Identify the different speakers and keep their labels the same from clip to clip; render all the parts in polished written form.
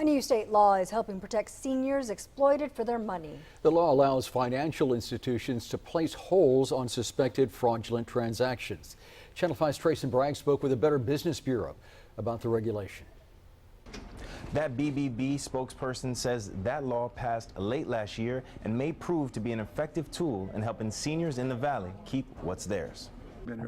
Speaker 1: A new state law is helping protect seniors exploited for their money.
Speaker 2: The law allows financial institutions to place holds on suspected fraudulent transactions. Channel 5's Trace and Bragg spoke with the Better Business Bureau about the regulation.
Speaker 3: That BBB spokesperson says that law passed late last year and may prove to be an effective tool in helping seniors in the valley keep what's theirs.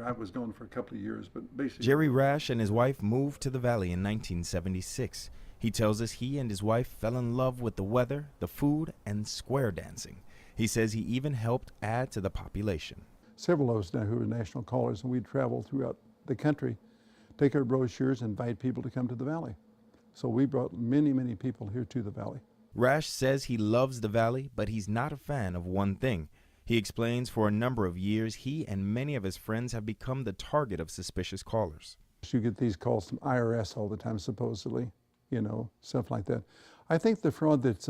Speaker 4: I was gone for a couple of years, but basically...
Speaker 3: Jerry Rash and his wife moved to the valley in 1976. He tells us he and his wife fell in love with the weather, the food, and square dancing. He says he even helped add to the population.
Speaker 4: Several of us now who are national callers, and we'd travel throughout the country, take our brochures, and invite people to come to the valley. So we brought many, many people here to the valley.
Speaker 3: Rash says he loves the valley, but he's not a fan of one thing. He explains for a number of years, he and many of his friends have become the target of suspicious callers.
Speaker 4: You get these calls from IRS all the time, supposedly, you know, stuff like that. I think the fraud that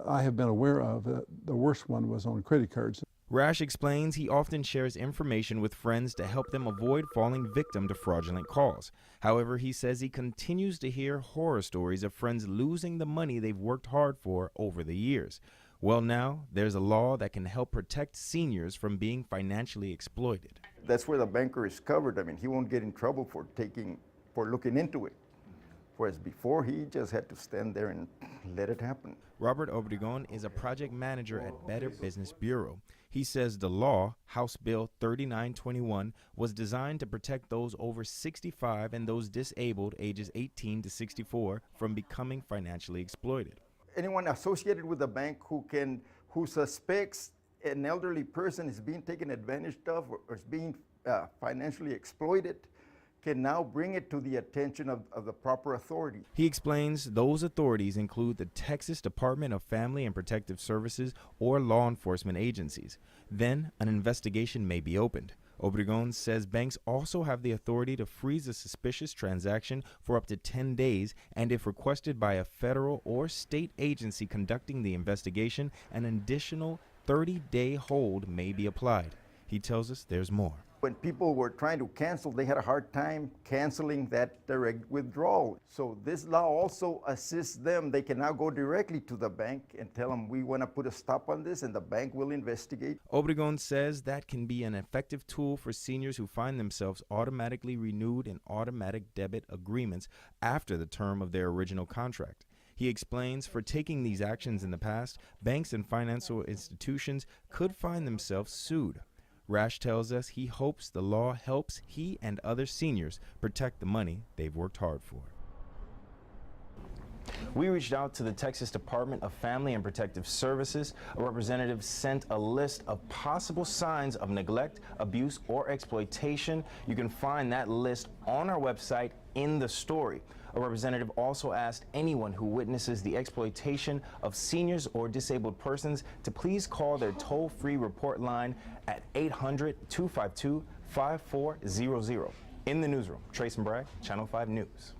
Speaker 4: I have been aware of, the worst one was on credit cards.
Speaker 3: Rash explains he often shares information with friends to help them avoid falling victim to fraudulent calls. However, he says he continues to hear horror stories of friends losing the money they've worked hard for over the years. Well, now there's a law that can help protect seniors from being financially exploited.
Speaker 5: That's where the banker is covered. I mean, he won't get in trouble for looking into it. Whereas before, he just had to stand there and let it happen.
Speaker 3: Robert Obregon is a project manager at Better Business Bureau. He says the law, House Bill 3921, was designed to protect those over 65 and those disabled ages 18 to 64 from becoming financially exploited.
Speaker 5: Anyone associated with the bank who suspects an elderly person is being taken advantage of or is being financially exploited can now bring it to the attention of the proper authority.
Speaker 3: He explains those authorities include the Texas Department of Family and Protective Services or law enforcement agencies. Then an investigation may be opened. Obregon says banks also have the authority to freeze a suspicious transaction for up to 10 days, and if requested by a federal or state agency conducting the investigation, an additional 30-day hold may be applied. He tells us there's more.
Speaker 5: When people were trying to cancel, they had a hard time canceling that direct withdrawal. So this law also assists them. They can now go directly to the bank and tell them, we want to put a stop on this, and the bank will investigate.
Speaker 3: Obregon says that can be an effective tool for seniors who find themselves automatically renewed in automatic debit agreements after the term of their original contract. He explains for taking these actions in the past, banks and financial institutions could find themselves sued. Rash tells us he hopes the law helps he and other seniors protect the money they've worked hard for. We reached out to the Texas Department of Family and Protective Services. A representative sent a list of possible signs of neglect, abuse, or exploitation. You can find that list on our website in the story. A representative also asked anyone who witnesses the exploitation of seniors or disabled persons to please call their toll-free report line at 800-252-5400. In the newsroom, Trace and Bragg, Channel 5 News.